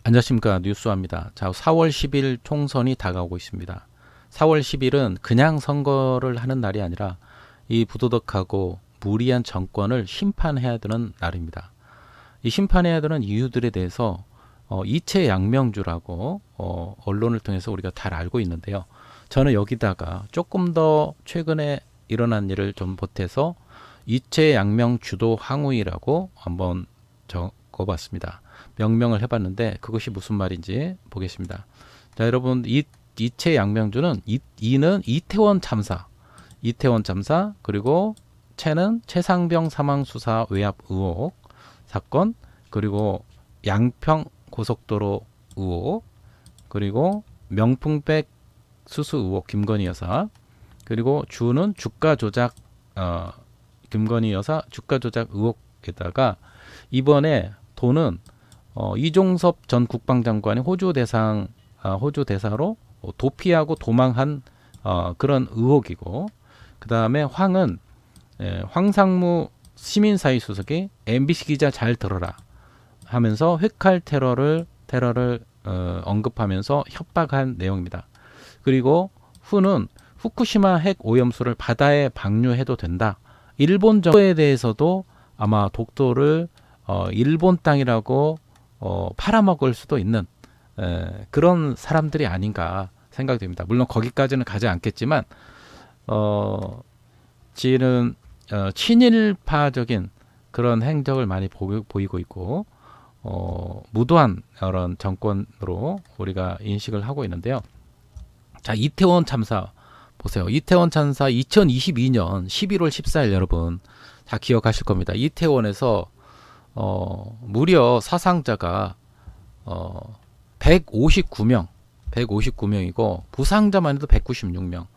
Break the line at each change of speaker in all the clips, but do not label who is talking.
안녕하십니까, 뉴스와입니다. 자, 4월 10일 총선이 다가오고 있습니다. 4월 10일은 그냥 선거를 하는 날이 아니라 이 부도덕하고 무리한 정권을 심판해야 되는 날입니다. 이 심판해야 되는 이유들에 대해서 이채양명주라고 언론을 통해서 우리가 잘 알고 있는데요. 저는 여기다가 조금 더 최근에 일어난 일을 좀 보태서 이채양명주도 항우이라고 한번 적어봤습니다. 명명을 해봤는데 그것이 무슨 말인지 보겠습니다. 자, 여러분, 이채양명주는 이는 이태원 참사, 그리고 채는 최상병 사망 수사 외압 의혹 사건, 그리고 양평 고속도로 의혹, 그리고 명품백 수수 의혹 김건희 여사, 그리고 주는 주가 조작 김건희 여사 주가 조작 의혹에다가 이번에 돈은 이종섭 전 국방장관이 호주 대사로 도피하고 도망한 그런 의혹이고, 그 다음에 황은 황상무 시민사회 수석이 MBC 기자 잘 들어라 하면서 회칼 테러를 언급하면서 협박한 내용입니다. 그리고 후는 후쿠시마 핵 오염수를 바다에 방류해도 된다. 일본 정부에 대해서도 아마 독도를 일본 땅이라고 팔아먹을 수도 있는 그런 사람들이 아닌가 생각됩니다. 물론 거기까지는 가지 않겠지만 지금 친일파적인 그런 행적을 많이 보이고 있고 무도한 그런 정권으로 우리가 인식을 하고 있는데요. 자, 이태원 참사 보세요. 이태원 참사 2022년 11월 14일 여러분 다 기억하실 겁니다. 이태원에서 무려 사상자가 159명이고 부상자만 해도 196명,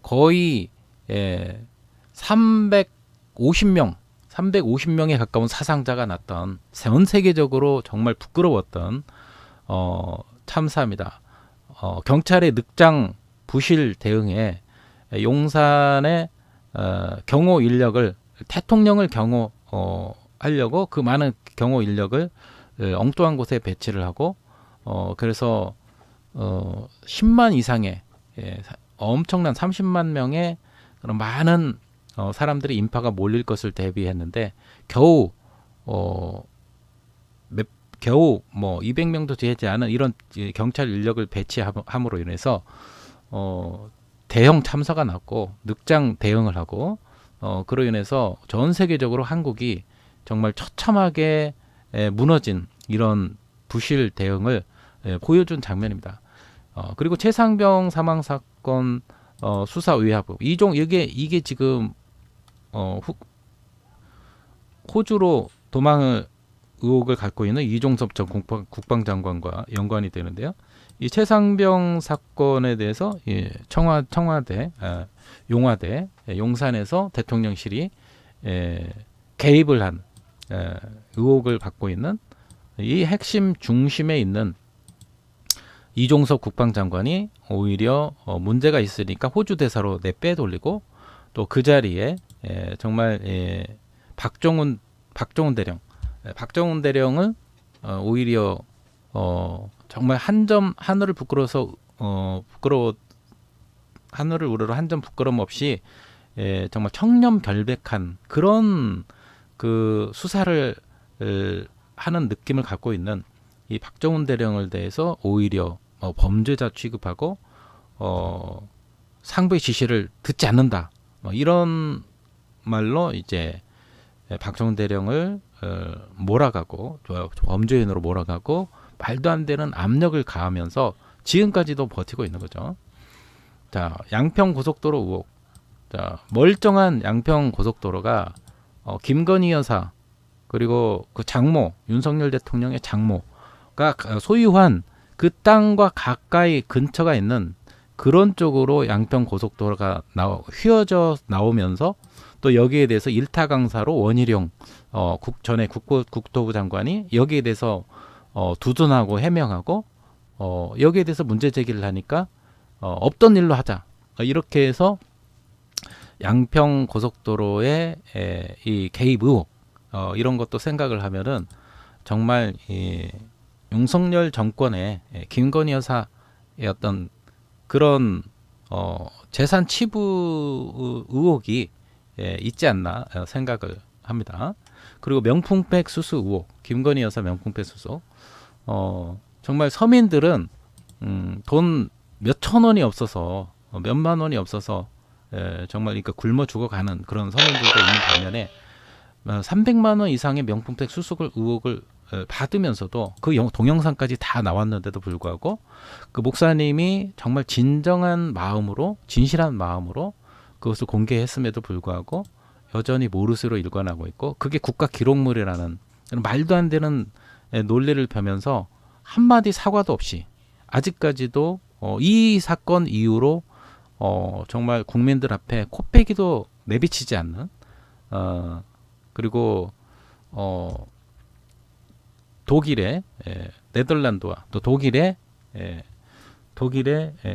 거의 350명에 가까운 사상자가 났던 전 세계적으로 정말 부끄러웠던 참사입니다. 경찰의 늑장 부실 대응에 용산의 경호 인력을, 대통령을 하려고 그 많은 경호 인력을 엉뚱한 곳에 배치를 하고 그래서 10만 이상의 엄청난 30만 명의 그런 많은 사람들이 인파가 몰릴 것을 대비했는데 겨우 뭐 200명도 되지 않은 이런 경찰 인력을 배치함으로 인해서 대형 참사가 났고 늑장 대응을 하고 그로 인해서 전 세계적으로 한국이 정말 처참하게 무너진 이런 부실 대응을 보여준 장면입니다. 그리고 최상병 사망 사건 수사 의하부 이게 지금 호주로 도망을 의혹을 갖고 있는 이종섭 전 국방장관과 연관이 되는데요. 이 최상병 사건에 대해서 청와대, 용화대, 용산에서 대통령실이 개입을 한 의혹을 받고 있는 이 핵심 중심에 있는 이종섭 국방장관이 오히려 문제가 있으니까 호주 대사로 내빼돌리고 또 그 자리에 정말 박정훈 대령을 오히려 정말 하늘을 우러러 한 점 부끄럼 없이 정말 청렴결백한 그런 그 수사를 하는 느낌을 갖고 있는 이 박정훈 대령을 대해서 오히려 범죄자 취급하고 상부의 지시를 듣지 않는다, 이런 말로 이제 박정훈 대령을 몰아가고 범죄인으로 몰아가고 말도 안 되는 압력을 가하면서 지금까지도 버티고 있는 거죠. 자, 양평 고속도로 의혹. 자, 멀쩡한 양평 고속도로가 김건희 여사 그리고 그 장모, 윤석열 대통령의 장모가 소유한 그 땅과 가까이 근처가 있는 그런 쪽으로 양평 고속도로가 휘어져 나오면서 또 여기에 대해서 일타 강사로 원희룡 전에 국토부 장관이 여기에 대해서 두둔하고 해명하고 여기에 대해서 문제 제기를 하니까 없던 일로 하자, 이렇게 해서 양평 고속도로의 이 개입 의혹, 이런 것도 생각을 하면은 정말 윤석열 정권의 김건희 여사의 어떤 그런 재산 치부 의혹이 있지 않나 생각을 합니다. 그리고 명품백 수수 의혹, 김건희 여사 명품백 수수. 정말 서민들은 돈 몇천 원이 없어서 몇만 원이 없어서 정말 그러니까 굶어 죽어가는 그런 서민들도 있는 반면에 300만 원 이상의 명품백 수수 의혹을 받으면서도 그 동영상까지 다 나왔는데도 불구하고 그 목사님이 정말 진정한 마음으로 진실한 마음으로 그것을 공개했음에도 불구하고 여전히 모르쇠로 일관하고 있고 그게 국가 기록물이라는 말도 안 되는 논리를 펴면서 한마디 사과도 없이 아직까지도 이 사건 이후로 정말 국민들 앞에 코빼기도 내비치지 않는 그리고 독일의 네덜란드와 또 독일의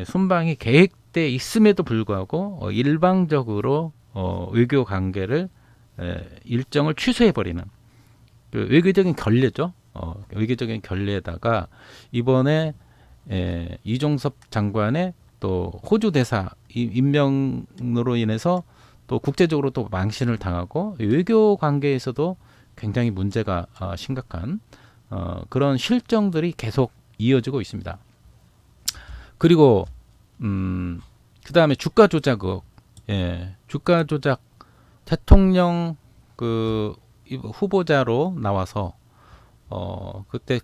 순방이 계획돼 있음에도 불구하고 일방적으로 외교 관계를 일정을 취소해 버리는 그 외교적인 결례죠. 외교적인 결례에다가 이번에 이종섭 장관의 또 호주 대사 임명으로 인해서 또 국제적으로 또 망신을 당하고 외교 관계에서도 굉장히 문제가 심각한 그런 실정들이 계속 이어지고 있습니다. 그리고 그 다음에 주가 조작 의혹, 주가 조작 대통령 그 후보자로 나와서 그때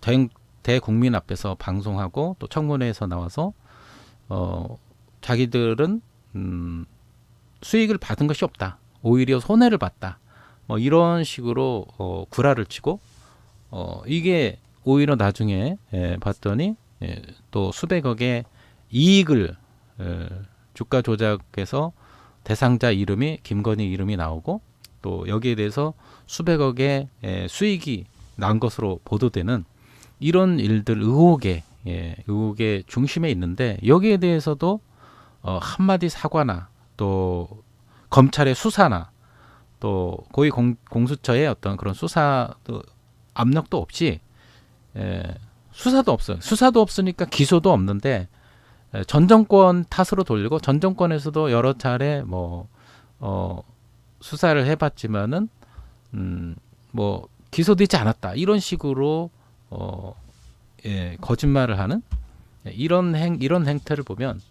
대국민 앞에서 방송하고 또 청문회에서 나와서 자기들은 수익을 받은 것이 없다. 오히려 손해를 봤다. 뭐 이런 식으로 구라를 치고 이게 오히려 나중에 봤더니 또 수백억의 이익을 주가 조작해서 대상자 이름이 김건희 이름이 나오고 또 여기에 대해서 수백억의 수익이 난 것으로 보도되는 이런 일들 의혹의 중심에 있는데 여기에 대해서도 한마디 사과나 또 검찰의 수사나 또 고위 공수처의 어떤 그런 수사 압력도 없이 수사도 없어요. 수사도 없으니까 기소도 없는데 전 정권 탓으로 돌리고 전 정권에서도 여러 차례 수사를 해봤지만은 뭐 기소되지 않았다 이런 식으로 거짓말을 하는 이런 행태를 보면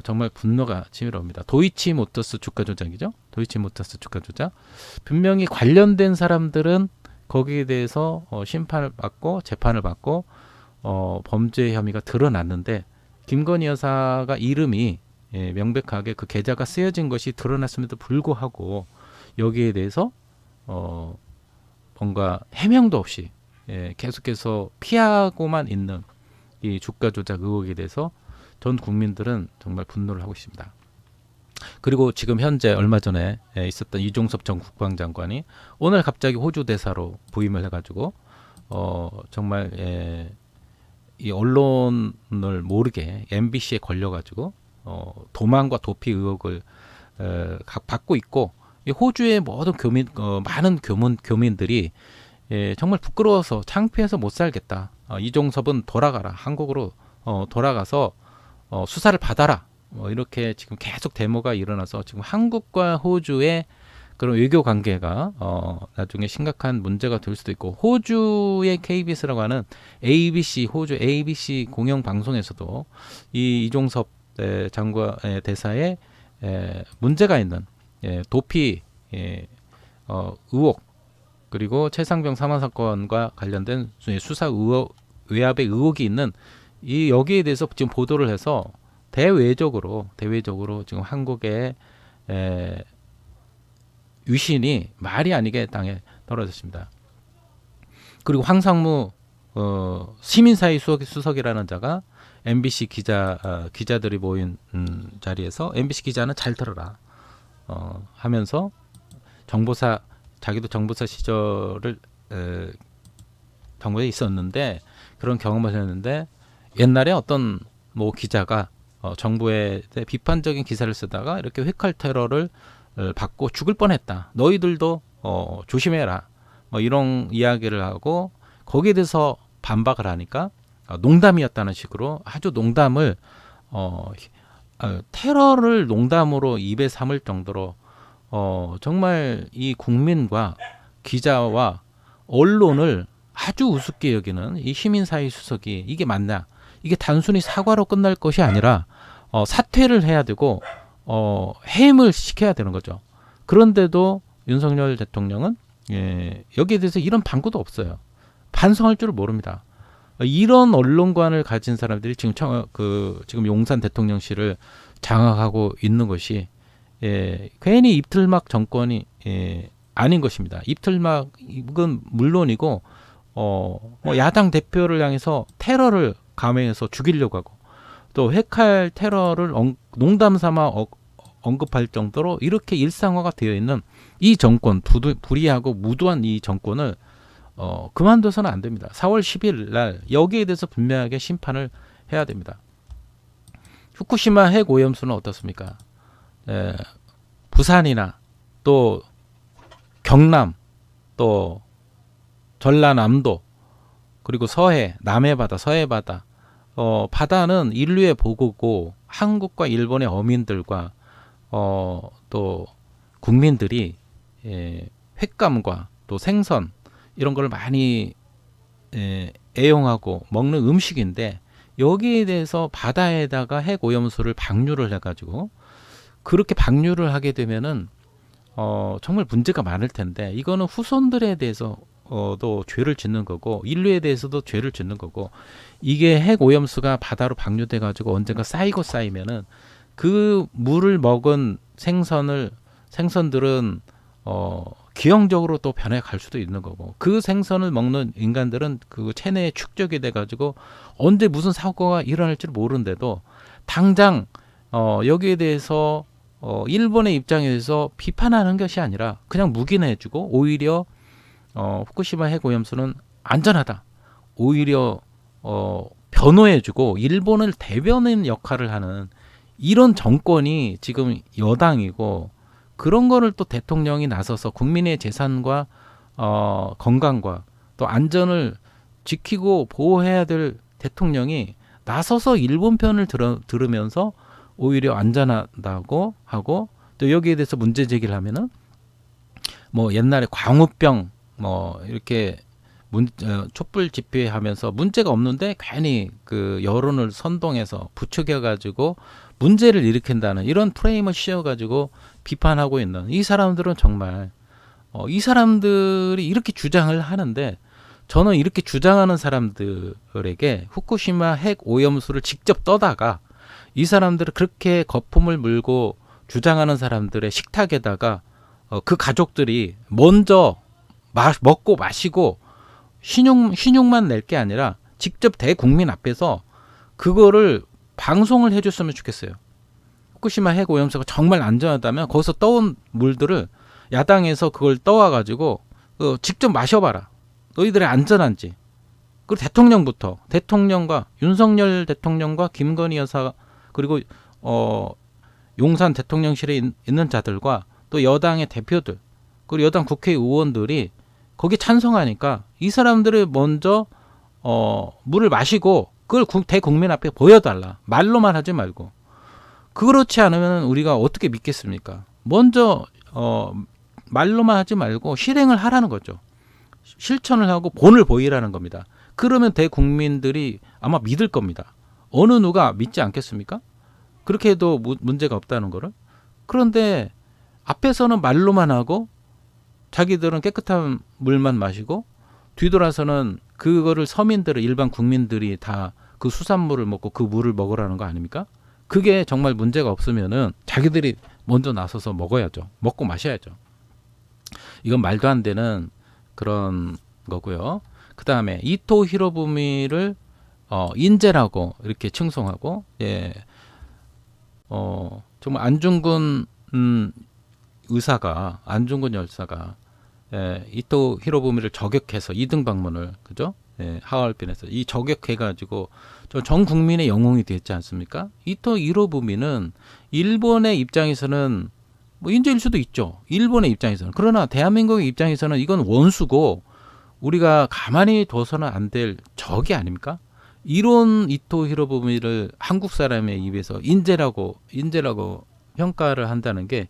정말 분노가 치밀어옵니다. 도이치모터스 주가 조작이죠. 도이치모터스 주가 조작. 분명히 관련된 사람들은 거기에 대해서 심판을 받고 재판을 받고 범죄 혐의가 드러났는데 김건희 여사가 이름이 명백하게 그 계좌가 쓰여진 것이 드러났음에도 불구하고 여기에 대해서 뭔가 해명도 없이 계속해서 피하고만 있는 이 주가 조작 의혹에 대해서 전 국민들은 정말 분노를 하고 있습니다. 그리고 지금 현재 얼마 전에 있었던 이종섭 전 국방장관이 오늘 갑자기 호주 대사로 부임을 해가지고 정말 이 언론을 모르게 MBC에 걸려가지고 도망과 도피 의혹을 받고 있고 이 호주의 모든 많은 교민들이 정말 부끄러워서 창피해서 못 살겠다. 이종섭은 돌아가라. 한국으로 돌아가서 수사를 받아라. 이렇게 지금 계속 데모가 일어나서 지금 한국과 호주의 그런 외교 관계가 나중에 심각한 문제가 될 수도 있고 호주의 KBS라고 하는 ABC 호주 ABC 공영 방송에서도 이 이종섭 장관 대사의 문제가 있는 도피 의혹 그리고 최상병 사망 사건과 관련된 수사 외압의 의혹이 있는 이 여기에 대해서 지금 보도를 해서 대외적으로 지금 한국의 유신이 말이 아니게 땅에 떨어졌습니다. 그리고 황상무 시민사회 수석이라는 자가 MBC 기자들이 모인 자리에서 MBC 기자는 잘 들어라 하면서 자기도 정보사 시절을 정부에 있었는데 그런 경험을 했는데 옛날에 어떤 기자가 정부에 비판적인 기사를 쓰다가 이렇게 회칼 테러를 받고 죽을 뻔했다. 너희들도 조심해라. 이런 이야기를 하고 거기에 대해서 반박을 하니까 농담이었다는 식으로 아주 농담을 테러를 농담으로 입에 삼을 정도로 정말 이 국민과 기자와 언론을 아주 우습게 여기는 이 시민사회 수석이 이게 맞나? 이게 단순히 사과로 끝날 것이 아니라 사퇴를 해야 되고 해임을 시켜야 되는 거죠. 그런데도 윤석열 대통령은 여기에 대해서 이런 방구도 없어요. 반성할 줄을 모릅니다. 이런 언론관을 가진 사람들이 지금 용산 대통령실을 장악하고 있는 것이 괜히 입틀막 정권이 아닌 것입니다. 입틀막은 물론이고 뭐 야당 대표를 향해서 테러를 감행해서 죽이려고 하고 또 핵할 테러를 농담 삼아 언급할 정도로 이렇게 일상화가 되어 있는 이 정권, 불의하고 무도한 이 정권을 그만둬서는 안 됩니다. 4월 10일 날 여기에 대해서 분명하게 심판을 해야 됩니다. 후쿠시마 핵 오염수는 어떻습니까? 부산이나 또 경남, 또 전라남도, 그리고 서해, 남해 바다, 서해 바다, 바다는 인류의 보고고 한국과 일본의 어민들과 또 국민들이 횟감과 또 생선 이런 걸 많이 애용하고 먹는 음식인데 여기에 대해서 바다에다가 핵 오염수를 방류를 해가지고 그렇게 방류를 하게 되면은 정말 문제가 많을 텐데 이거는 후손들에 대해서도 죄를 짓는 거고 인류에 대해서도 죄를 짓는 거고 이게 핵 오염수가 바다로 방류돼 가지고 언젠가 쌓이면은 그 물을 먹은 생선들은 기형적으로 또 변해갈 수도 있는 거고 그 생선을 먹는 인간들은 그 체내에 축적이 돼가지고 언제 무슨 사고가 일어날지 모르는데도 당장 여기에 대해서 일본의 입장에서 비판하는 것이 아니라 그냥 묵인해주고 오히려 후쿠시마 핵 오염수는 안전하다. 오히려 변호해주고 일본을 대변인 역할을 하는 이런 정권이 지금 여당이고 그런 거를 또 대통령이 나서서 국민의 재산과 건강과 또 안전을 지키고 보호해야 될 대통령이 나서서 일본 편을 들으면서 오히려 안전하다고 하고 또 여기에 대해서 문제 제기를 하면은 뭐 옛날에 광우병 뭐 이렇게 촛불 집회하면서 문제가 없는데 괜히 그 여론을 선동해서 부추겨가지고 문제를 일으킨다는 이런 프레임을 씌워가지고 비판하고 있는 이 사람들은 정말 이 사람들이 이렇게 주장을 하는데 저는 이렇게 주장하는 사람들에게 후쿠시마 핵 오염수를 직접 떠다가 이 사람들을 그렇게 거품을 물고 주장하는 사람들의 식탁에다가 그 가족들이 먼저 먹고 마시고 신용만 낼 게 아니라 직접 대국민 앞에서 그거를 방송을 해줬으면 좋겠어요. 후쿠시마 핵 오염수가 정말 안전하다면 거기서 떠온 물들을 야당에서 그걸 떠와가지고 직접 마셔봐라. 너희들이 안전한지. 그리고 대통령과 윤석열 대통령과 김건희 여사 그리고 용산 대통령실에 있는 자들과 또 여당의 대표들 그리고 여당 국회의원들이 거기에 찬성하니까 이 사람들을 먼저 물을 마시고 그걸 대국민 앞에 보여달라. 말로만 하지 말고. 그렇지 않으면 우리가 어떻게 믿겠습니까? 먼저 말로만 하지 말고 실행을 하라는 거죠. 실천을 하고 본을 보이라는 겁니다. 그러면 대국민들이 아마 믿을 겁니다. 어느 누가 믿지 않겠습니까? 그렇게 해도 문제가 없다는 거를. 그런데 앞에서는 말로만 하고 자기들은 깨끗한 물만 마시고 뒤돌아서는 그거를 서민들을 일반 국민들이 다 그 수산물을 먹고 그 물을 먹으라는 거 아닙니까? 그게 정말 문제가 없으면은 자기들이 먼저 나서서 먹어야죠. 먹고 마셔야죠. 이건 말도 안 되는 그런 거고요. 그 다음에 이토 히로부미를 인재라고 이렇게 칭송하고 정말 안중근 열사가 이토 히로부미를 저격해서 2등 방문을 그죠? 하얼빈에서 이 저격해가지고 전 국민의 영웅이 됐지 않습니까? 이토 히로부미는 일본의 입장에서는 뭐 인재일 수도 있죠. 일본의 입장에서는 그러나 대한민국의 입장에서는 이건 원수고 우리가 가만히 둬서는 안 될 적이 아닙니까? 이런 이토 히로부미를 한국 사람의 입에서 인재라고 평가를 한다는 게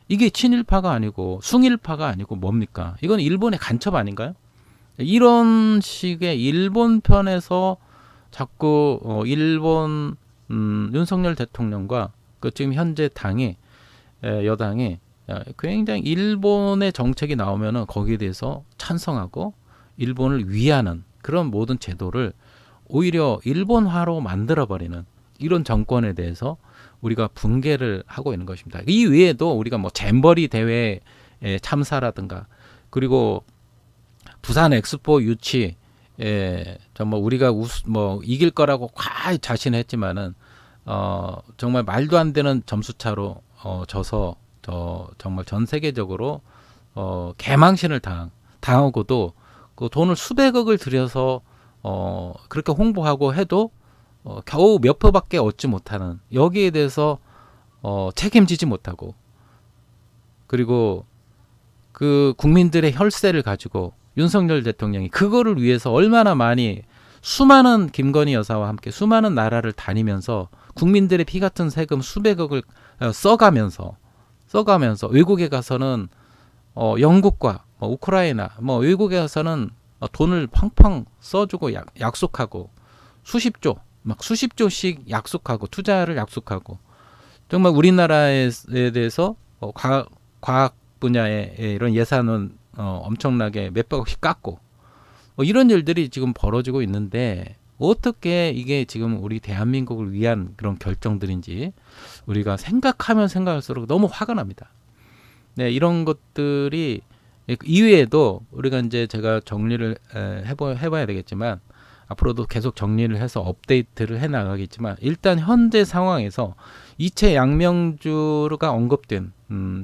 이게 친일파가 아니고 숭일파가 아니고 뭡니까? 이건 일본의 간첩 아닌가요? 이런 식의 일본 편에서 자꾸 일본 윤석열 대통령과 그 지금 현재 여당이 굉장히 일본의 정책이 나오면은 거기에 대해서 찬성하고 일본을 위하는 그런 모든 제도를 오히려 일본화로 만들어버리는 이런 정권에 대해서 우리가 붕괴를 하고 있는 것입니다. 이 외에도 우리가 뭐 잼버리 대회 참사라든가 그리고 부산 엑스포 유치 정말 우리가 이길 거라고 꽉 자신했지만은 정말 말도 안 되는 점수 차로 져서 정말 전 세계적으로 개망신을 당하고도 그 돈을 수백억을 들여서 그렇게 홍보하고 해도 겨우 몇 표밖에 얻지 못하는 여기에 대해서 책임지지 못하고 그리고 그 국민들의 혈세를 가지고 윤석열 대통령이 그거를 위해서 얼마나 많이 수많은 김건희 여사와 함께 수많은 나라를 다니면서 국민들의 피 같은 세금 수백억을 써가면서 외국에 가서는 영국과 우크라이나 외국에 가서는 돈을 팡팡 써주고 약속하고 수십조씩 약속하고 투자를 약속하고 정말 우리나라에 대해서 과학 분야의 이런 예산은 엄청나게 몇백억씩 깎고 이런 일들이 지금 벌어지고 있는데 어떻게 이게 지금 우리 대한민국을 위한 그런 결정들인지 우리가 생각하면 생각할수록 너무 화가 납니다. 네, 이런 것들이 이외에도 우리가 이제 제가 정리를 해봐야 되겠지만 앞으로도 계속 정리를 해서 업데이트를 해나가겠지만 일단 현재 상황에서 이채 양명주가 언급된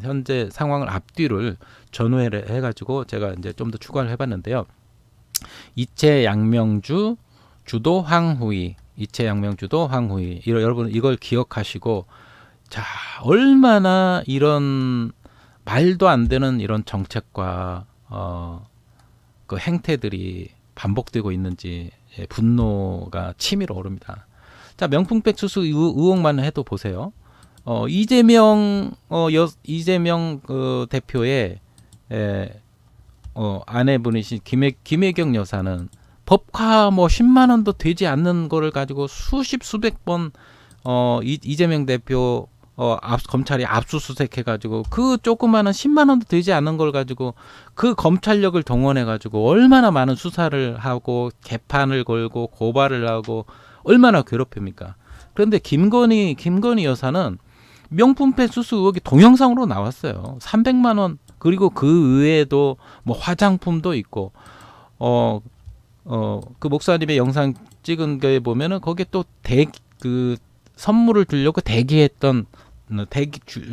현재 상황을 앞뒤를 전후를 해가지고 제가 이제 좀 더 추가를 해봤는데요. 이채 양명주 주도 황후이 여러분 이걸 기억하시고 자 얼마나 이런 말도 안 되는 이런 정책과 그 행태들이 반복되고 있는지 분노가 치밀어 오릅니다. 자 명품백 수수 의혹만 해도 보세요. 이재명 대표의 아내분이신 김혜경 여사는 법카 10만 원도 되지 않는 거를 가지고 수백 번 이재명 대표 검찰이 압수수색 해가지고 그 조그마한 10만 원도 되지 않는 걸 가지고 그 검찰력을 동원해가지고 얼마나 많은 수사를 하고 개판을 걸고 고발을 하고 얼마나 괴롭힙니까? 그런데 김건희 여사는 명품백 수수 의혹이 동영상으로 나왔어요. 300만 원 그리고 그 외에도 화장품도 있고 그 목사님의 영상 찍은 거에 보면은 거기에 또 그 선물을 주려고 대기했던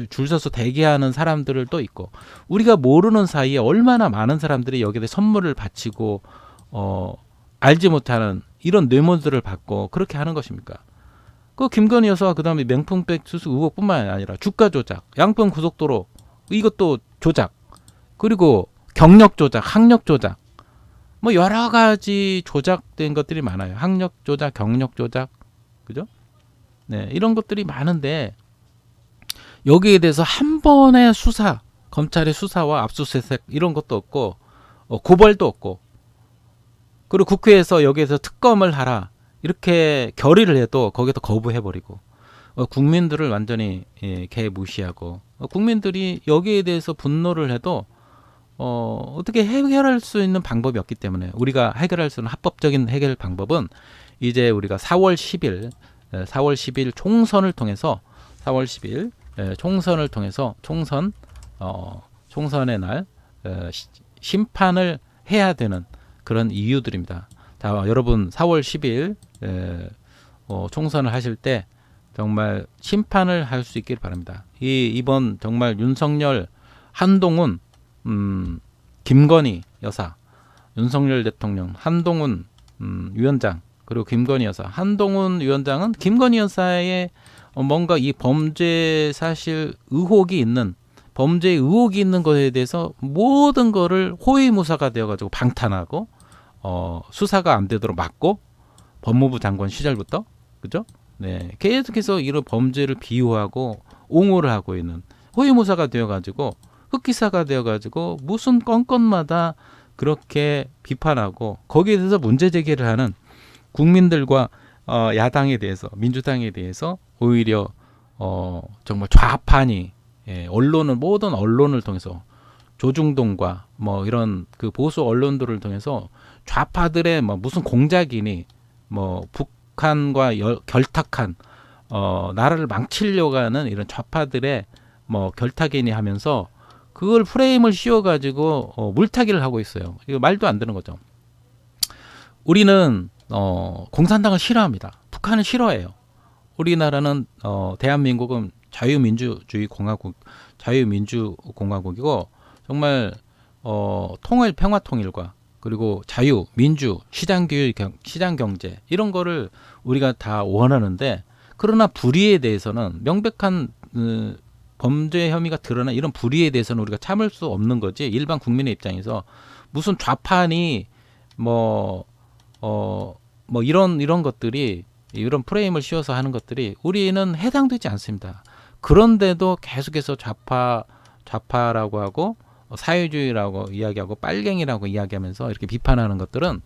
줄 서서 대기하는 사람들을 또 있고 우리가 모르는 사이에 얼마나 많은 사람들이 여기에 선물을 바치고 알지 못하는 이런 뇌물들을 받고 그렇게 하는 것입니까? 그 김건희 여사와 그 다음에 명품백 수수 의혹뿐만 아니라 주가 조작, 양평 고속도로 이것도 조작, 그리고 경력 조작, 학력 조작, 여러 가지 조작된 것들이 많아요. 학력 조작, 경력 조작, 그죠? 네, 이런 것들이 많은데 여기에 대해서 한 번의 검찰의 수사와 압수수색 이런 것도 없고 고발도 없고 그리고 국회에서 여기에서 특검을 하라 이렇게 결의를 해도 거기서 거부해버리고 국민들을 완전히 개무시하고 국민들이 여기에 대해서 분노를 해도 어떻게 해결할 수 있는 방법이 없기 때문에 우리가 해결할 수 있는 합법적인 해결 방법은 이제 우리가 4월 10일 총선을 통해서 총선의 날 심판을 해야 되는 그런 이유들입니다. 자, 여러분 4월 10일 총선을 하실 때 정말 심판을 할 수 있길 바랍니다. 이번 정말 윤석열, 한동훈, 김건희 여사, 윤석열 대통령, 한동훈 위원장 그리고 김건희 여사. 한동훈 위원장은 김건희 여사의 뭔가 이 범죄 의혹이 있는 것에 대해서 모든 거를 호위무사가 되어가지고 방탄하고 수사가 안 되도록 막고 법무부 장관 시절부터 그죠? 네, 계속해서 이런 범죄를 비호하고 옹호를 하고 있는 호위무사가 되어가지고 흑기사가 되어가지고 무슨 건건마다 그렇게 비판하고 거기에 대해서 문제 제기를 하는 국민들과 야당에 대해서 민주당에 대해서 오히려 정말 좌판이 언론을 모든 언론을 통해서 조중동과 뭐 이런 그 보수 언론들을 통해서 좌파들의 뭐 무슨 공작이니 뭐 북한과 결탁한 나라를 망치려고 하는 이런 좌파들의 뭐 결탁이니 하면서 그걸 프레임을 씌워가지고 물타기를 하고 있어요. 이거 말도 안 되는 거죠. 우리는 공산당을 싫어합니다. 북한을 싫어해요. 우리나라는 대한민국은 자유민주공화국이고 정말 평화통일과 그리고 자유, 민주, 시장교육, 시장경제 이런 거를 우리가 다 원하는데 그러나 불의에 대해서는 명백한 범죄 혐의가 드러난 이런 불의에 대해서는 우리가 참을 수 없는 거지. 일반 국민의 입장에서 무슨 좌판이 이런 것들이 이런 프레임을 씌워서 하는 것들이 우리는 해당되지 않습니다. 그런데도 계속해서 좌파라고 하고 사회주의라고 이야기하고 빨갱이라고 이야기하면서 이렇게 비판하는 것들은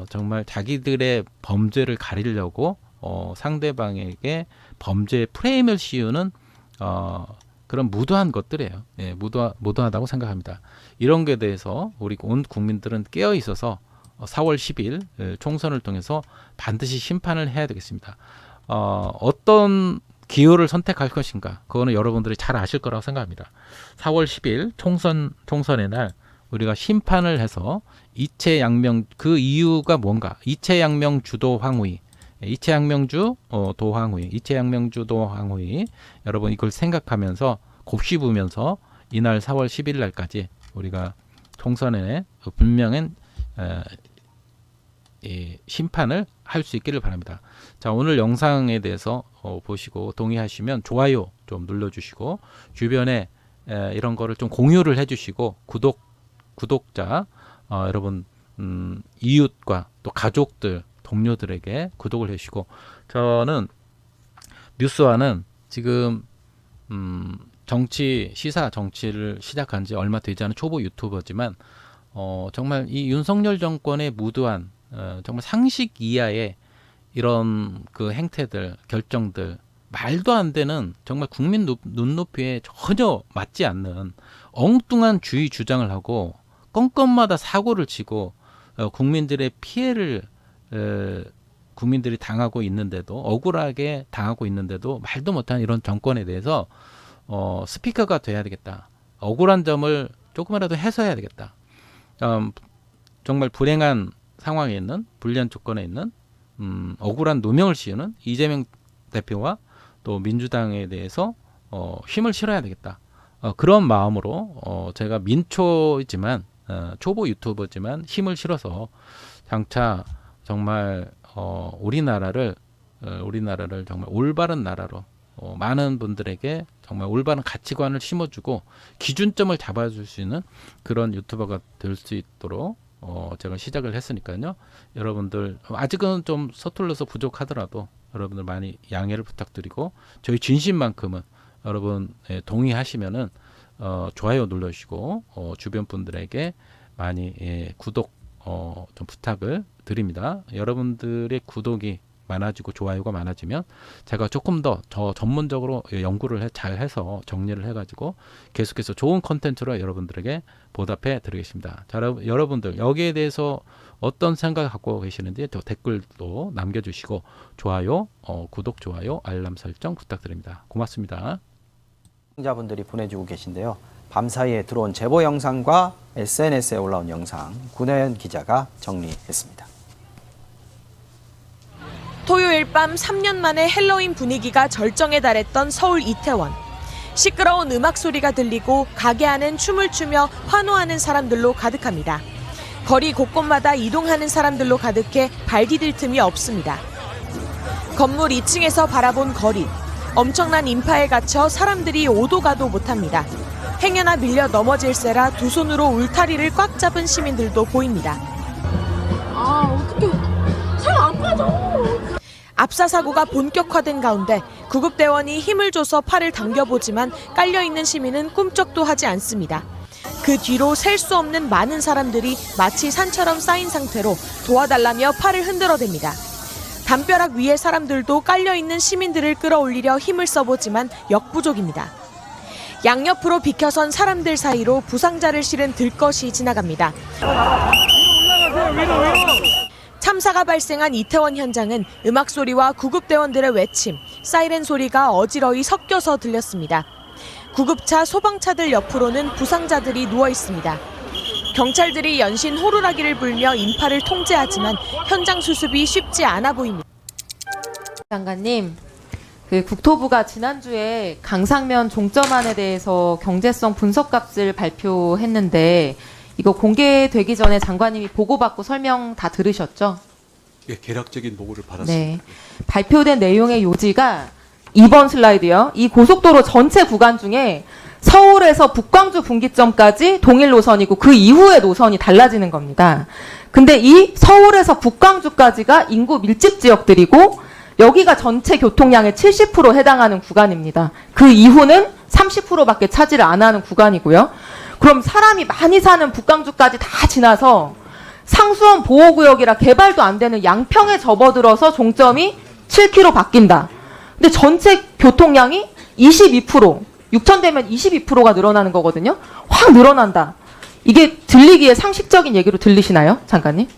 정말 자기들의 범죄를 가리려고 상대방에게 범죄의 프레임을 씌우는 그런 무도한 것들이에요. 예, 무도하다고 생각합니다. 이런 것에 대해서 우리 온 국민들은 깨어 있어서 4월 10일 총선을 통해서 반드시 심판을 해야 되겠습니다. 어떤 기호를 선택할 것인가 그거는 여러분들이 잘 아실 거라고 생각합니다. 4월 10일 총선의 날 우리가 심판을 해서 이채양명 그 이유가 뭔가 이채양명주 도황후이 이채양명주 도황후이 여러분 이걸 생각하면서 곱씹으면서 이날 4월 10일 날까지 우리가 총선에 분명한 심판을 할 수 있기를 바랍니다. 자, 오늘 영상에 대해서 보시고 동의하시면 좋아요 좀 눌러주시고 주변에 이런 거를 좀 공유를 해주시고 구독자 여러분 이웃과 또 가족들 동료들에게 구독을 해주시고 저는 뉴스와는 지금 시사 정치를 시작한 지 얼마 되지 않은 초보 유튜버지만 정말 이 윤석열 정권의 무도한 정말 상식 이하의 이런 그 행태들, 결정들, 말도 안 되는 정말 국민 눈높이에 전혀 맞지 않는 엉뚱한 주의 주장을 하고 건건마다 사고를 치고 국민들의 피해를 국민들이 당하고 있는데도 억울하게 당하고 있는데도 말도 못한 이런 정권에 대해서 스피커가 돼야 되겠다. 억울한 점을 조금이라도 해소해야 되겠다. 정말 불행한 상황에 있는 불리한 조건에 있는 억울한 누명을 씌우는 이재명 대표와 또 민주당에 대해서 힘을 실어야 되겠다. 그런 마음으로 제가 민초이지만 초보 유튜버지만 힘을 실어서 장차 정말 우리나라를 정말 올바른 나라로 많은 분들에게 정말 올바른 가치관을 심어주고 기준점을 잡아줄 수 있는 그런 유튜버가 될 수 있도록 제가 시작을 했으니까요. 여러분들 아직은 좀 서툴러서 부족하더라도 여러분들 많이 양해를 부탁드리고 저희 진심만큼은 여러분 동의하시면은 좋아요 눌러주시고 주변 분들에게 많이 구독 좀 부탁을 드립니다. 여러분들의 구독이 많아지고 좋아요가 많아지면 제가 조금 더 전문적으로 연구를 잘 해서 정리를 해가지고 계속해서 좋은 컨텐츠로 여러분들에게 보답해 드리겠습니다. 자, 여러분들 여기에 대해서 어떤 생각 갖고 계시는지 저 댓글도 남겨주시고 좋아요, 구독, 좋아요, 알람 설정 부탁드립니다. 고맙습니다.
시청자분들이 보내주고 계신데요. 밤사이에 들어온 제보 영상과 SNS에 올라온 영상 군혜연 기자가 정리했습니다.
토요일 밤 3년 만에 헬로윈 분위기가 절정에 달했던 서울 이태원. 시끄러운 음악 소리가 들리고 가게 안은 춤을 추며 환호하는 사람들로 가득합니다. 거리 곳곳마다 이동하는 사람들로 가득해 발 디딜 틈이 없습니다. 건물 2층에서 바라본 거리. 엄청난 인파에 갇혀 사람들이 오도 가도 못합니다. 행여나 밀려 넘어질세라 두 손으로 울타리를 꽉 잡은 시민들도 보입니다. 압사 사고가 본격화된 가운데 구급대원이 힘을 줘서 팔을 당겨보지만 깔려있는 시민은 꿈쩍도 하지 않습니다. 그 뒤로 셀 수 없는 많은 사람들이 마치 산처럼 쌓인 상태로 도와달라며 팔을 흔들어댑니다. 담벼락 위의 사람들도 깔려있는 시민들을 끌어올리려 힘을 써보지만 역부족입니다. 양옆으로 비켜선 사람들 사이로 부상자를 실은 들것이 지나갑니다. 참사가 발생한 이태원 현장은 음악 소리와 구급대원들의 외침, 사이렌 소리가 어지러이 섞여서 들렸습니다. 구급차, 소방차들 옆으로는 부상자들이 누워 있습니다. 경찰들이 연신 호루라기를 불며 인파를 통제하지만 현장 수습이 쉽지 않아 보입니다.
장관님, 국토부가 지난주에 강상면 종점안에 대해서 경제성 분석값을 발표했는데 이거 공개되기 전에 장관님이 보고받고 설명 다 들으셨죠?
예, 개략적인 보고를 받았습니다.
네. 발표된 내용의 요지가 2번 슬라이드요. 이 고속도로 전체 구간 중에 서울에서 북광주 분기점까지 동일 노선이고 그 이후의 노선이 달라지는 겁니다. 근데 이 서울에서 북광주까지가 인구 밀집 지역들이고 여기가 전체 교통량의 70% 해당하는 구간입니다. 그 이후는 30%밖에 차지를 안 하는 구간이고요. 그럼 사람이 많이 사는 북광주까지 다 지나서 상수원 보호구역이라 개발도 안 되는 양평에 접어들어서 종점이 7km 바뀐다. 근데 전체 교통량이 22%, 6천 되면 22%가 늘어나는 거거든요. 확 늘어난다. 이게 들리기에 상식적인 얘기로 들리시나요, 장관님?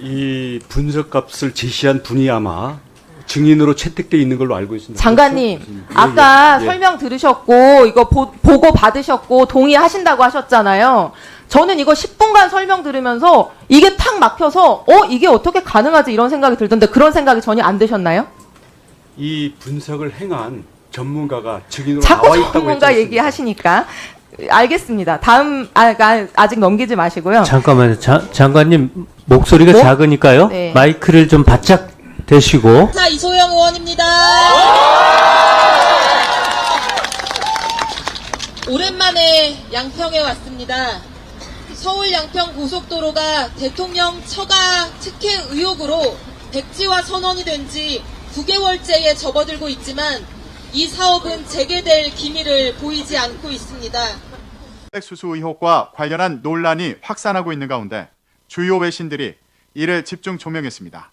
이 분석값을 제시한 분이 아마 증인으로 채택돼 있는 걸로 알고 있습니다.
장관님,
그렇죠?
아까
예.
설명 들으셨고 이거 보고 받으셨고 동의하신다고 하셨잖아요. 저는 이거 10분간 설명 들으면서 이게 탁 막혀서 이게 어떻게 가능하지 이런 생각이 들던데 그런 생각이 전혀 안 드셨나요?
이 분석을 행한 전문가가 증인으로
자꾸
나와 있다고
전문가
했지 않습니까?
얘기하시니까 알겠습니다. 다음 아직 넘기지 마시고요.
잠깐만요. 장관님 목소리가
뭐?
작으니까요.
네.
마이크를 좀 바짝 대시고.
자, 이소영 의원입니다. 오랜만에 양평에 왔습니다. 서울 양평 고속도로가 대통령 처가 특혜 의혹으로 백지화 선언이 된 지 9개월째에 접어들고 있지만 이 사업은 재개될 기미를 보이지 않고 있습니다.
수수 의혹과 관련한 논란이 확산하고 있는 가운데 주요 외신들이 이를 집중 조명했습니다.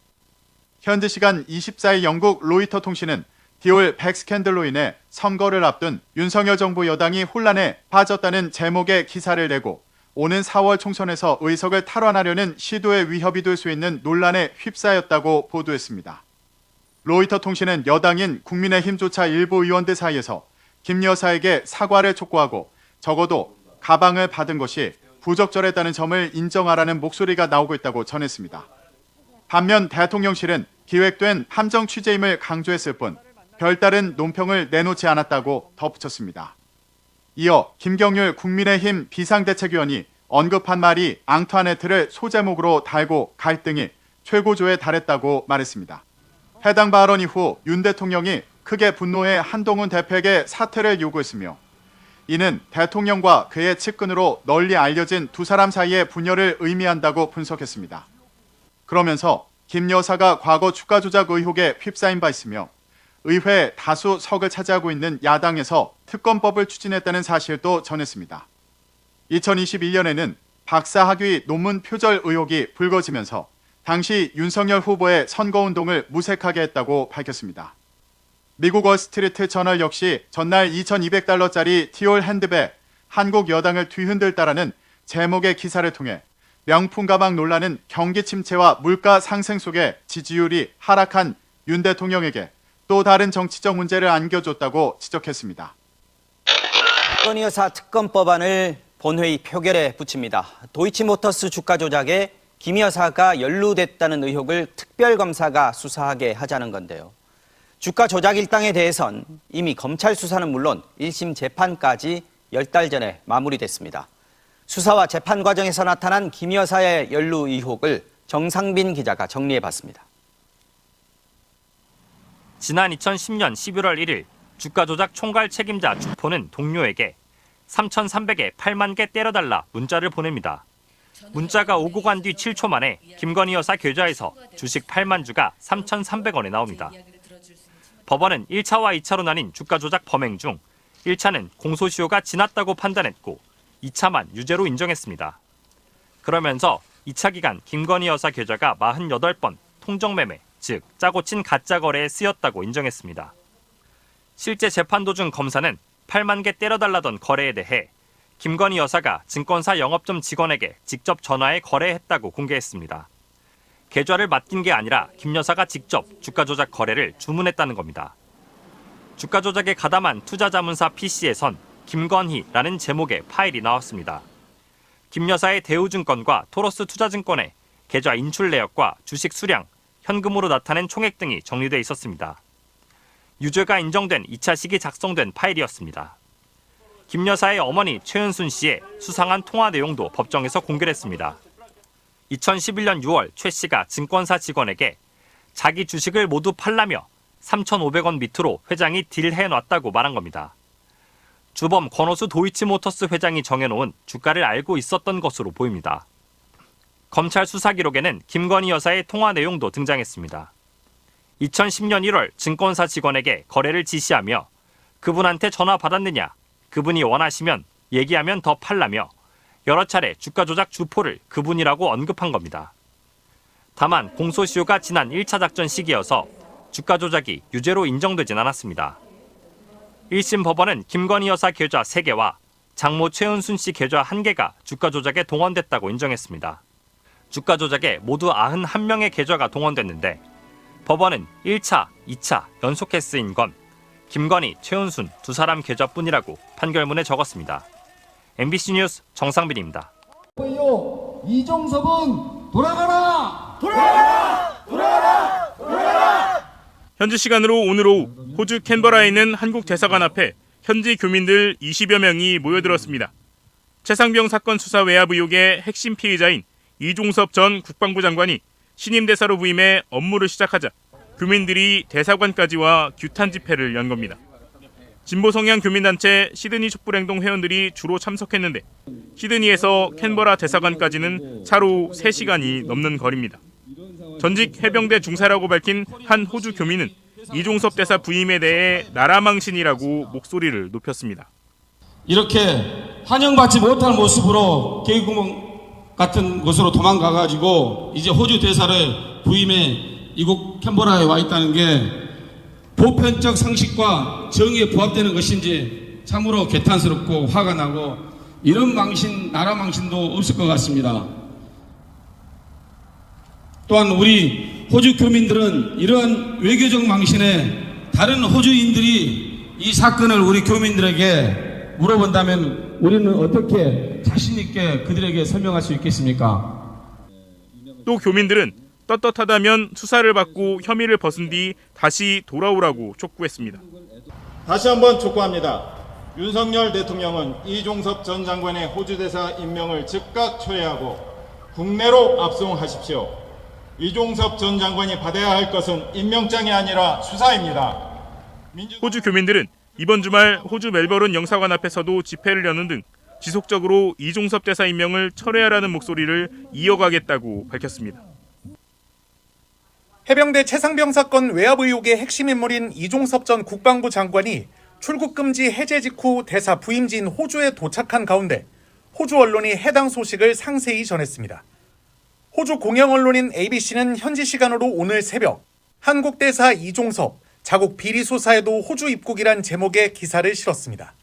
현지 시간 24일 영국 로이터 통신은 디올 백 스캔들로 인해 선거를 앞둔 윤석열 정부 여당이 혼란에 빠졌다는 제목의 기사를 내고 오는 4월 총선에서 의석을 탈환하려는 시도의 위협이 될 수 있는 논란에 휩싸였다고 보도했습니다. 로이터 통신은 여당인 국민의힘조차 일부 의원들 사이에서 김 여사에게 사과를 촉구하고 적어도 가방을 받은 것이 부적절했다는 점을 인정하라는 목소리가 나오고 있다고 전했습니다. 반면 대통령실은 기획된 함정 취재임을 강조했을 뿐 별다른 논평을 내놓지 않았다고 덧붙였습니다. 이어 김경률 국민의힘 비상대책위원이 언급한 말이 앙투아네트를 소제목으로 달고 갈등이 최고조에 달했다고 말했습니다. 해당 발언 이후 윤 대통령이 크게 분노해 한동훈 대표에게 사퇴를 요구했으며 이는 대통령과 그의 측근으로 널리 알려진 두 사람 사이의 분열을 의미한다고 분석했습니다. 그러면서 김 여사가 과거 주가 조작 의혹에 휩싸인 바 있으며 의회 다수 석을 차지하고 있는 야당에서 특검법을 추진했다는 사실도 전했습니다. 2021년에는 박사학위 논문 표절 의혹이 불거지면서 당시 윤석열 후보의 선거운동을 무색하게 했다고 밝혔습니다. 미국 월스트리트 저널 역시 전날 2,200달러짜리 티올 핸드백, 한국 여당을 뒤흔들다라는 제목의 기사를 통해 명품 가방 논란은 경기 침체와 물가 상승 속에 지지율이 하락한 윤 대통령에게 또 다른 정치적 문제를 안겨줬다고 지적했습니다.
박건희 여사 특검법안을 본회의 표결에 붙입니다. 도이치모터스 주가 조작에 김 여사가 연루됐다는 의혹을 특별검사가 수사하게 하자는 건데요. 주가 조작 일당에 대해선 이미 검찰 수사는 물론 1심 재판까지 10달 전에 마무리됐습니다. 수사와 재판 과정에서 나타난 김 여사의 연루 의혹을 정상빈 기자가 정리해봤습니다.
지난 2010년 11월 1일 주가 조작 총괄 책임자 주포는 동료에게 3,300에 8만 개 때려달라 문자를 보냅니다. 문자가 오고 간 뒤 7초 만에 김건희 여사 계좌에서 주식 8만 주가 3,300원에 나옵니다. 법원은 1차와 2차로 나뉜 주가 조작 범행 중 1차는 공소시효가 지났다고 판단했고 2차만 유죄로 인정했습니다. 그러면서 2차 기간 김건희 여사 계좌가 48번 통정매매, 즉 짜고 친 가짜 거래에 쓰였다고 인정했습니다. 실제 재판 도중 검사는 8만 개 때려달라던 거래에 대해 김건희 여사가 증권사 영업점 직원에게 직접 전화해 거래했다고 공개했습니다. 계좌를 맡긴 게 아니라 김 여사가 직접 주가 조작 거래를 주문했다는 겁니다. 주가 조작에 가담한 투자자문사 PC에선 김건희라는 제목의 파일이 나왔습니다. 김 여사의 대우증권과 토러스 투자증권의 계좌 인출 내역과 주식 수량, 현금으로 나타낸 총액 등이 정리돼 있었습니다. 유죄가 인정된 2차 시기 작성된 파일이었습니다. 김 여사의 어머니 최은순 씨의 수상한 통화 내용도 법정에서 공개됐습니다. 2011년 6월 최 씨가 증권사 직원에게 자기 주식을 모두 팔라며 3,500원 밑으로 회장이 딜해놨다고 말한 겁니다. 주범 권오수 도이치모터스 회장이 정해놓은 주가를 알고 있었던 것으로 보입니다. 검찰 수사 기록에는 김건희 여사의 통화 내용도 등장했습니다. 2010년 1월 증권사 직원에게 거래를 지시하며 그분한테 전화 받았느냐, 그분이 원하시면 얘기하면 더 팔라며 여러 차례 주가 조작 주포를 그분이라고 언급한 겁니다. 다만 공소시효가 지난 1차 작전 시기여서 주가 조작이 유죄로 인정되진 않았습니다. 1심 법원은 김건희 여사 계좌 3개와 장모 최은순 씨 계좌 1개가 주가 조작에 동원됐다고 인정했습니다. 주가 조작에 모두 91명의 계좌가 동원됐는데 법원은 1차, 2차 연속해 쓰인 건 김건희, 최은순 두 사람 계좌뿐이라고 판결문에 적었습니다. MBC 뉴스 정상빈입니다.
이종섭은 돌아가라! 돌아가라! 돌아가라! 돌아가라!
현지 시간으로 오늘 오후 호주 캔버라에 있는 한국 대사관 앞에 현지 교민들 20여 명이 모여들었습니다. 최상병 사건 수사 외압 의혹의 핵심 피의자인 이종섭 전 국방부 장관이 신임 대사로 부임해 업무를 시작하자 교민들이 대사관까지 와 규탄 집회를 연 겁니다. 진보 성향 교민단체 시드니 촛불행동 회원들이 주로 참석했는데 시드니에서 캔버라 대사관까지는 차로 3시간이 넘는 거리입니다. 전직 해병대 중사라고 밝힌 한 호주 교민은 이종섭 대사 부임에 대해 나라망신이라고 목소리를 높였습니다.
이렇게 환영받지 못할 모습으로 개구멍 같은 곳으로 도망가가지고 이제 호주 대사를 부임해 이곳 캔버라에 와 있다는 게 보편적 상식과 정의에 부합되는 것인지 참으로 개탄스럽고 화가 나고 이런 망신, 나라 망신도 없을 것 같습니다. 또한 우리 호주 교민들은 이러한 외교적 망신에 다른 호주인들이 이 사건을 우리 교민들에게 물어본다면 우리는 어떻게 자신 있게 그들에게 설명할 수 있겠습니까?
또 교민들은 떳떳하다면 수사를 받고 혐의를 벗은 뒤 다시 돌아오라고 촉구했습니다.
다시 한번 촉구합니다. 윤석열 대통령은 이종섭 전 장관의 호주 대사 임명을 즉각 철회하고 국내로 압송하십시오. 이종섭 전 장관이 받아야 할 것은 임명장이 아니라 수사입니다.
호주 교민들은 이번 주말 호주 멜버른 영사관 앞에서도 집회를 여는 등 지속적으로 이종섭 대사 임명을 철회하라는 목소리를 이어가겠다고 밝혔습니다.
해병대 최상병 사건 외압 의혹의 핵심 인물인 이종섭 전 국방부 장관이 출국 금지 해제 직후 대사 부임지인 호주에 도착한 가운데 호주 언론이 해당 소식을 상세히 전했습니다. 호주 공영 언론인 ABC는 현지 시간으로 오늘 새벽 한국 대사 이종섭 자국 비리 수사에도 호주 입국이란 제목의 기사를 실었습니다.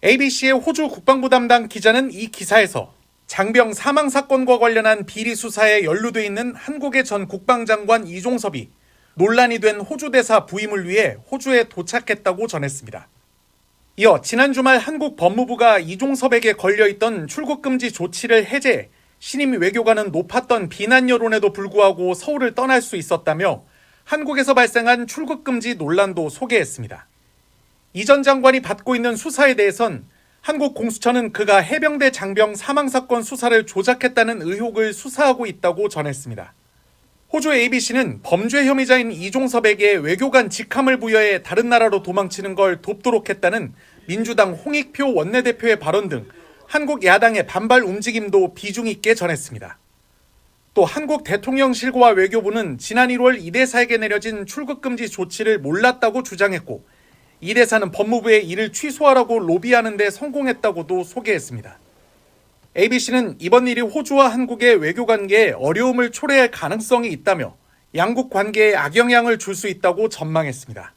ABC의 호주 국방부 담당 기자는 이 기사에서 장병 사망 사건과 관련한 비리 수사에 연루돼 있는 한국의 전 국방장관 이종섭이 논란이 된 호주 대사 부임을 위해 호주에 도착했다고 전했습니다. 이어 지난 주말 한국 법무부가 이종섭에게 걸려있던 출국금지 조치를 해제해 신임 외교관은 높았던 비난 여론에도 불구하고 서울을 떠날 수 있었다며 한국에서 발생한 출국금지 논란도 소개했습니다. 이 전 장관이 받고 있는 수사에 대해선 한국 공수처는 그가 해병대 장병 사망사건 수사를 조작했다는 의혹을 수사하고 있다고 전했습니다. 호주 ABC는 범죄 혐의자인 이종섭에게 외교관 직함을 부여해 다른 나라로 도망치는 걸 돕도록 했다는 민주당 홍익표 원내대표의 발언 등 한국 야당의 반발 움직임도 비중 있게 전했습니다. 또 한국 대통령실과 외교부는 지난 1월 이 대사에게 내려진 출국 금지 조치를 몰랐다고 주장했고 이 대사는 법무부에 이를 취소하라고 로비하는 데 성공했다고도 소개했습니다. ABC는 이번 일이 호주와 한국의 외교 관계에 어려움을 초래할 가능성이 있다며 양국 관계에 악영향을 줄 수 있다고 전망했습니다.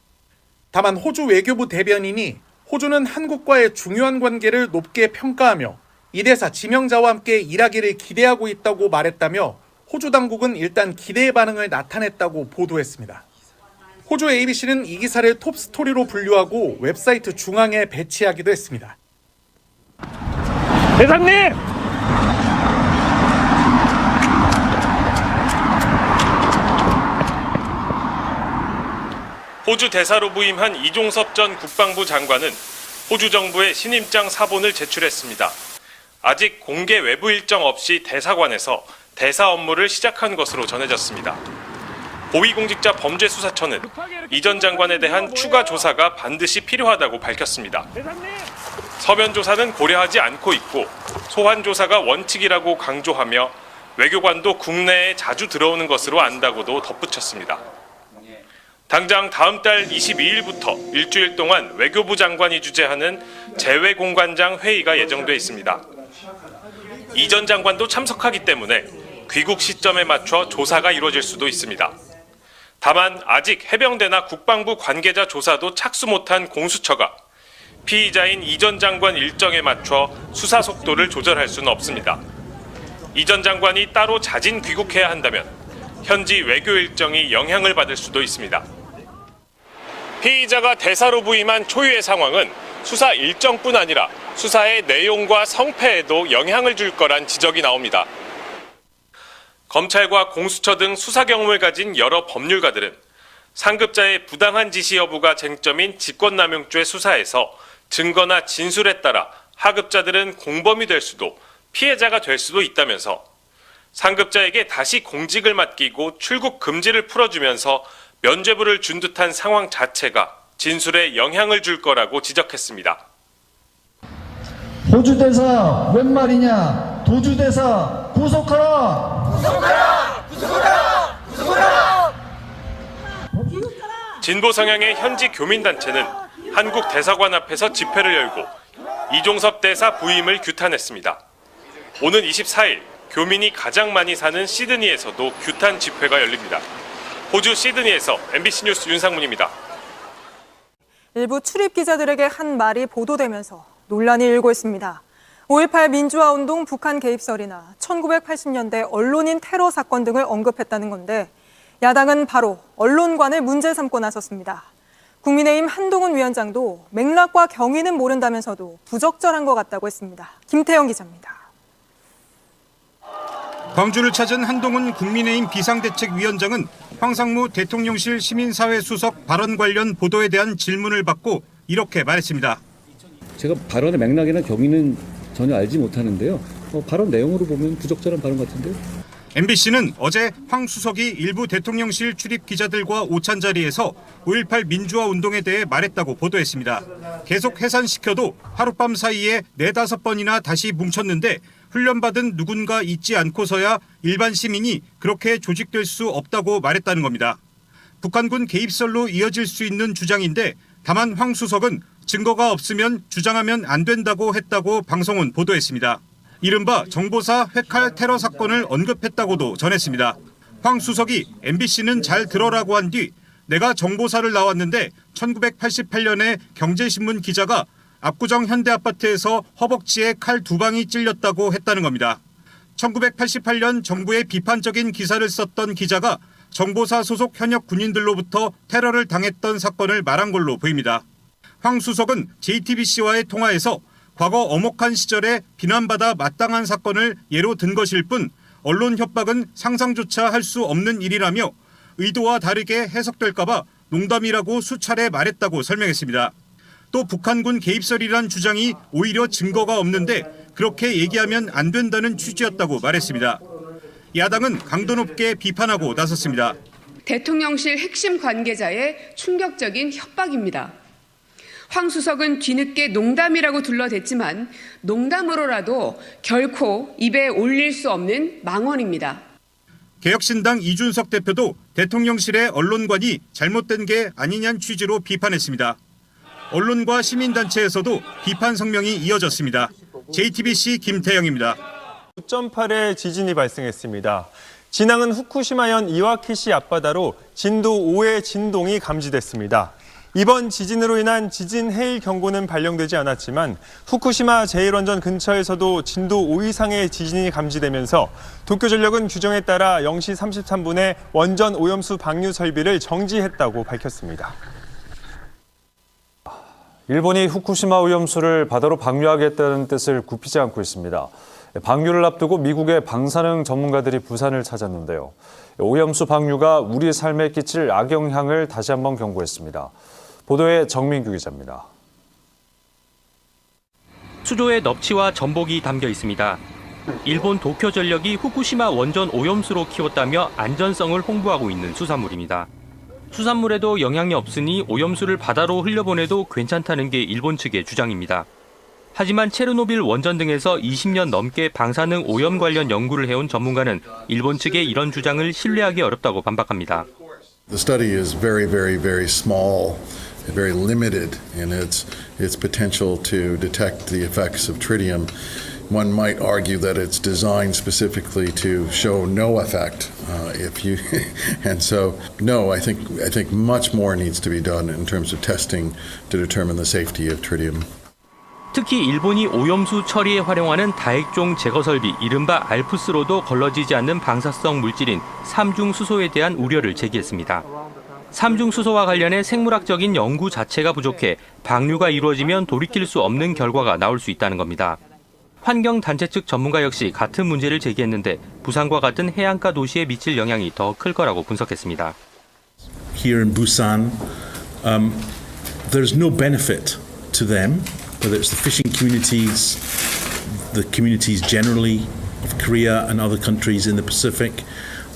다만 호주 외교부 대변인이 호주는 한국과의 중요한 관계를 높게 평가하며 이 대사 지명자와 함께 일하기를 기대하고 있다고 말했다며 호주 당국은 일단 기대의 반응을 나타냈다고 보도했습니다. 호주 ABC는 이 기사를 톱스토리로 분류하고 웹사이트 중앙에 배치하기도 했습니다.
대사님!
호주 대사로 부임한 이종섭 전 국방부 장관은 호주 정부에 신임장 사본을 제출했습니다. 아직 공개 외부 일정 없이 대사관에서 대사 업무를 시작한 것으로 전해졌습니다. 고위공직자범죄수사처는 이 전 장관에 대한 추가 조사가 반드시 필요하다고 밝혔습니다. 서면 조사는 고려하지 않고 있고 소환 조사가 원칙이라고 강조하며 외교관도 국내에 자주 들어오는 것으로 안다고도 덧붙였습니다. 당장 다음 달 22일부터 일주일 동안 외교부 장관이 주재하는 재외공관장 회의가 예정돼 있습니다. 이 전 장관도 참석하기 때문에 귀국 시점에 맞춰 조사가 이루어질 수도 있습니다. 다만 아직 해병대나 국방부 관계자 조사도 착수 못한 공수처가 피의자인 이 전 장관 일정에 맞춰 수사 속도를 조절할 수는 없습니다. 이 전 장관이 따로 자진 귀국해야 한다면 현지 외교 일정이 영향을 받을 수도 있습니다. 피의자가 대사로 부임한 초유의 상황은 수사 일정뿐 아니라 수사의 내용과 성패에도 영향을 줄 거란 지적이 나옵니다. 검찰과 공수처 등 수사 경험을 가진 여러 법률가들은 상급자의 부당한 지시 여부가 쟁점인 직권남용죄 수사에서 증거나 진술에 따라 하급자들은 공범이 될 수도 피해자가 될 수도 있다면서 상급자에게 다시 공직을 맡기고 출국 금지를 풀어주면서 면죄부를 준 듯한 상황 자체가 진술에 영향을 줄 거라고 지적했습니다.
호주 대사 웬 말이냐? 도주 대사 구속하라! 구속하라! 구속하라! 구속하라!
진보 성향의 현지 교민단체는 한국 대사관 앞에서 집회를 열고 이종섭 대사 부임을 규탄했습니다. 오는 24일 교민이 가장 많이 사는 시드니에서도 규탄 집회가 열립니다. 호주 시드니에서 MBC 뉴스 윤상문입니다.
일부 출입 기자들에게 한 말이 보도되면서 논란이 일고 있습니다. 5.18 민주화운동 북한 개입설이나 1980년대 언론인 테러 사건 등을 언급했다는 건데 야당은 바로 언론관을 문제 삼고 나섰습니다. 국민의힘 한동훈 위원장도 맥락과 경위는 모른다면서도 부적절한 것 같다고 했습니다. 김태영 기자입니다.
광주를 찾은 한동훈 국민의힘 비상대책위원장은 황상무 대통령실 시민사회 수석 발언 관련 보도에 대한 질문을 받고 이렇게 말했습니다.
제가 발언의 맥락이나 경위는 전혀 알지 못하는데요. 발언 내용으로 보면 부적절한 발언 같은데요.
MBC는 어제 황 수석이 일부 대통령실 출입 기자들과 오찬 자리에서 5.18 민주화 운동에 대해 말했다고 보도했습니다. 계속 해산시켜도 하룻밤 사이에 4-5번이나 다시 뭉쳤는데 훈련받은 누군가 있지 않고서야 일반 시민이 그렇게 조직될 수 없다고 말했다는 겁니다. 북한군 개입설로 이어질 수 있는 주장인데 다만 황 수석은 증거가 없으면 주장하면 안 된다고 했다고 방송은 보도했습니다. 이른바 정보사 회칼 테러 사건을 언급했다고도 전했습니다. 황 수석이 MBC는 잘 들어라고 한 뒤 내가 정보사를 나왔는데 1988년에 경제신문 기자가 압구정 현대아파트에서 허벅지에 칼 2방이 찔렸다고 했다는 겁니다. 1988년 정부의 비판적인 기사를 썼던 기자가 정보사 소속 현역 군인들로부터 테러를 당했던 사건을 말한 걸로 보입니다. 황 수석은 JTBC와의 통화에서 과거 엄혹한 시절에 비난받아 마땅한 사건을 예로 든 것일 뿐 언론 협박은 상상조차 할 수 없는 일이라며 의도와 다르게 해석될까 봐 농담이라고 수차례 말했다고 설명했습니다. 또 북한군 개입설이란 주장이 오히려 증거가 없는데 그렇게 얘기하면 안 된다는 취지였다고 말했습니다. 야당은 강도 높게 비판하고 나섰습니다.
대통령실 핵심 관계자의 충격적인 협박입니다. 황 수석은 뒤늦게 농담이라고 둘러댔지만 농담으로라도 결코 입에 올릴 수 없는 망언입니다.
개혁신당 이준석 대표도 대통령실의 언론관이 잘못된 게 아니냐는 취지로 비판했습니다. 언론과 시민단체에서도 비판 성명이 이어졌습니다. JTBC 김태영입니다.
9.8의 지진이 발생했습니다. 진앙은 후쿠시마현 이와키시 앞바다로 진도 5의 진동이 감지됐습니다. 이번 지진으로 인한 지진 해일 경고는 발령되지 않았지만 후쿠시마 제1원전 근처에서도 진도 5 이상의 지진이 감지되면서 도쿄전력은 규정에 따라 0시 33분에 원전 오염수 방류 설비를 정지했다고 밝혔습니다.
일본이 후쿠시마 오염수를 바다로 방류하겠다는 뜻을 굽히지 않고 있습니다. 방류를 앞두고 미국의 방사능 전문가들이 부산을 찾았는데요. 오염수 방류가 우리 삶에 끼칠 악영향을 다시 한번 경고했습니다. 보도에 정민규 기자입니다.
수조에 넙치와 전복이 담겨 있습니다. 일본 도쿄전력이 후쿠시마 원전 오염수로 키웠다며 안전성을 홍보하고 있는 수산물입니다. 수산물에도 영향이 없으니 오염수를 바다로 흘려보내도 괜찮다는 게 일본 측의 주장입니다. 하지만 체르노빌 원전 등에서 20년 넘게 방사능 오염 관련 연구를 해온 전문가는 일본 측의 이런 주장을 신뢰하기 어렵다고 반박합니다.
The study is very small, very limited in its potential to detect the effects of tritium. One might argue that it's designed specifically to show no effect. And so, no, I think much more needs to be done in terms of testing to determine the safety of tritium.
특히 일본이 오염수 처리에 활용하는 다액종 제거 설비 이른바 알프스로도 걸러지지 않는 방사성 물질인 삼중수소에 대한 우려를 제기했습니다. 삼중수소와 관련해 생물학적인 연구 자체가 부족해 방류가 이루어지면 돌이킬 수 없는 결과가 나올 수 있다는 겁니다. 환경단체 측 전문가 역시 같은 문제를 제기했는데 부산과 같은 해안가 도시에 미칠 영향이 더 클 거라고 분석했습니다.
Here in Busan, there's no benefit to them, whether it's the fishing communities, the communities generally of Korea and other countries in the Pacific.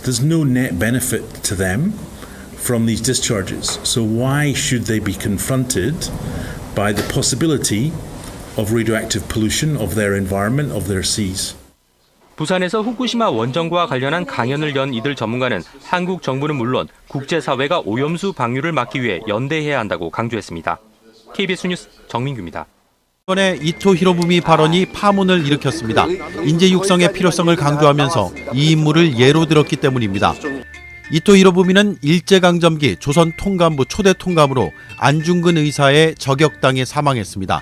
There's no net benefit to them from these discharges. So why should they be confronted by the possibility of radioactive pollution of their environment, of their seas?
부산에서 후쿠시마 원전과 관련한 강연을 연 이들 전문가는 한국 정부는 물론 국제사회가 오염수 방류를 막기 위해 연대해야 한다고 강조했습니다. KBS 뉴스 정민규입니다.
이번에 이토 히로부미 발언이 파문을 일으켰습니다. 인재 육성의 필요성을 강조하면서 이 인물을 예로 들었기 때문입니다. 이토 히로부미는 일제강점기 조선 통감부 초대 통감으로 안중근 의사의 저격당해 사망했습니다.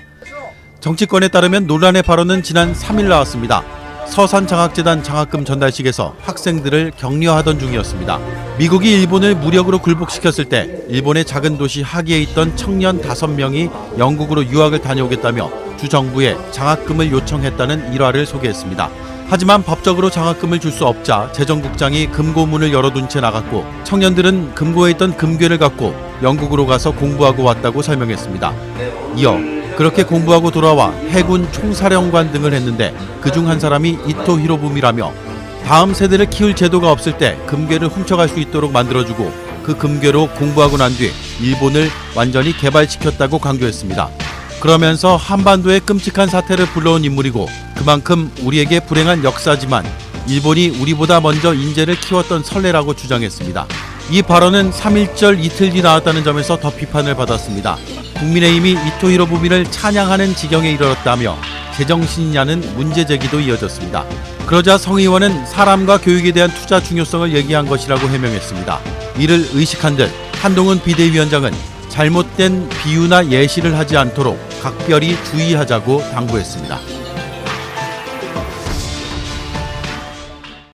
정치권에 따르면 논란의 발언은 지난 3일 나왔습니다. 서산장학재단 장학금 전달식에서 학생들을 격려하던 중이었습니다. 미국이 일본을 무력으로 굴복시켰을 때 일본의 작은 도시 하기에 있던 청년 5명이 영국으로 유학을 다녀오겠다며 주 정부에 장학금을 요청했다는 일화를 소개했습니다. 하지만 법적으로 장학금을 줄 수 없자 재정국장이 금고문을 열어둔 채 나갔고 청년들은 금고에 있던 금괴를 갖고 영국으로 가서 공부하고 왔다고 설명했습니다. 이어 그렇게 공부하고 돌아와 해군 총사령관 등을 했는데 그중 한 사람이 이토 히로부미라며 다음 세대를 키울 제도가 없을 때 금괴를 훔쳐갈 수 있도록 만들어주고 그 금괴로 공부하고 난 뒤 일본을 완전히 개발시켰다고 강조했습니다. 그러면서 한반도의 끔찍한 사태를 불러온 인물이고 그만큼 우리에게 불행한 역사지만 일본이 우리보다 먼저 인재를 키웠던 선례라고 주장했습니다. 이 발언은 3.1절 이틀 뒤 나왔다는 점에서 더 비판을 받았습니다. 국민의힘이 이토 히로부미를 찬양하는 지경에 이르렀다며 제정신이냐는 문제 제기도 이어졌습니다. 그러자 성의원은 사람과 교육에 대한 투자 중요성을 얘기한 것이라고 해명했습니다. 이를 의식한 듯 한동훈 비대위원장은 잘못된 비유나 예시를 하지 않도록 각별히 주의하자고 당부했습니다.